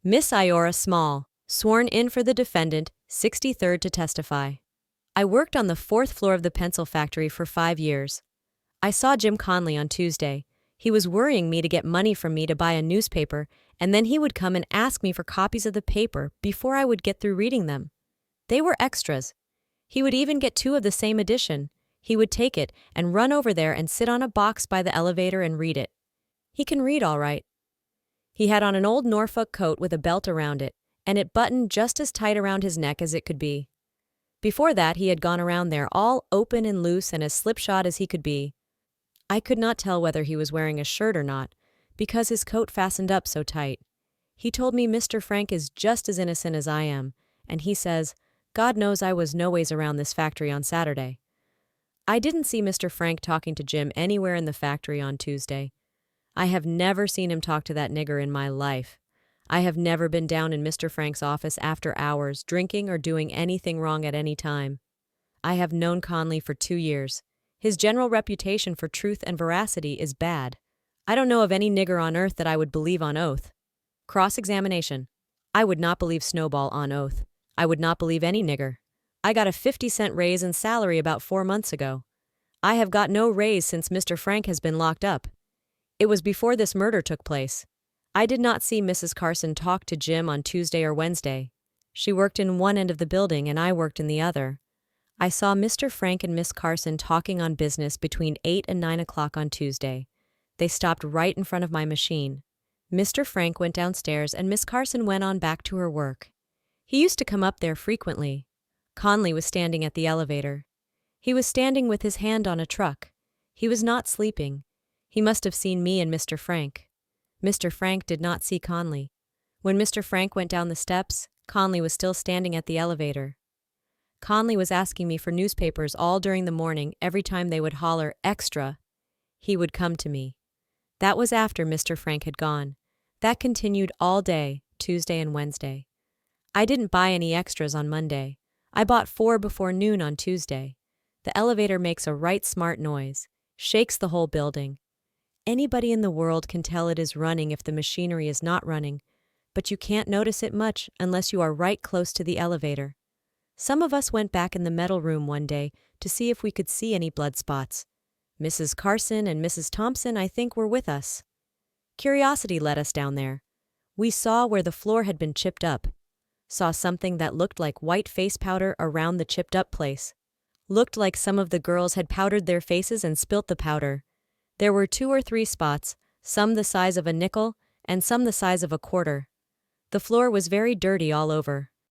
Miss IORA Small, sworn in for the defendant, 63rd to testify. I worked on the 4th floor of the pencil factory for 5 years. I saw Jim Conley on Tuesday. He was worrying me to get money from me to buy a newspaper, and then he would come and ask me for copies of the paper before I would get through reading them. They were extras. He would even get 2 of the same edition. He would take it and run over there and sit on a box by the elevator and read it. He can read all right. He had on an old Norfolk coat with a belt around it, and it buttoned just as tight around his neck as it could be. Before that, he had gone around there all open and loose and as slipshod as he could be. I could not tell whether he was wearing a shirt or not, because his coat fastened up so tight. He told me Mr. Frank is just as innocent as I am, and he says, God knows I was noways around this factory on Saturday. I didn't see Mr. Frank talking to Jim anywhere in the factory on Tuesday. I have never seen him talk to that nigger in my life. I have never been down in Mr. Frank's office after hours, drinking or doing anything wrong at any time. I have known Conley for 2 years. His general reputation for truth and veracity is bad. I don't know of any nigger on earth that I would believe on oath. Cross-examination. I would not believe Snowball on oath. I would not believe any nigger. I got a 50-cent raise in salary about 4 months ago. I have got no raise since Mr. Frank has been locked up. It was before this murder took place. I did not see Mrs. Carson talk to Jim on Tuesday or Wednesday. She worked in one end of the building and I worked in the other. I saw Mr. Frank and Miss Carson talking on business between 8 and 9 o'clock on Tuesday. They stopped right in front of my machine. Mr. Frank went downstairs and Miss Carson went on back to her work. He used to come up there frequently. Conley was standing at the elevator. He was standing with his hand on a truck. He was not sleeping. He must have seen me and Mr. Frank. Mr. Frank did not see Conley. When Mr. Frank went down the steps, Conley was still standing at the elevator. Conley was asking me for newspapers all during the morning. Every time they would holler, "Extra," he would come to me. That was after Mr. Frank had gone. That continued all day, Tuesday and Wednesday. I didn't buy any extras on Monday. I bought 4 before noon on Tuesday. The elevator makes a right smart noise, shakes the whole building. Anybody in the world can tell it is running if the machinery is not running, but you can't notice it much unless you are right close to the elevator. Some of us went back in the metal room one day to see if we could see any blood spots. Mrs. Carson and Mrs. Thompson, I think, were with us. Curiosity led us down there. We saw where the floor had been chipped up. Saw something that looked like white face powder around the chipped up place. Looked like some of the girls had powdered their faces and spilt the powder. There were 2 or 3 spots, some the size of a nickel and some the size of a quarter. The floor was very dirty all over.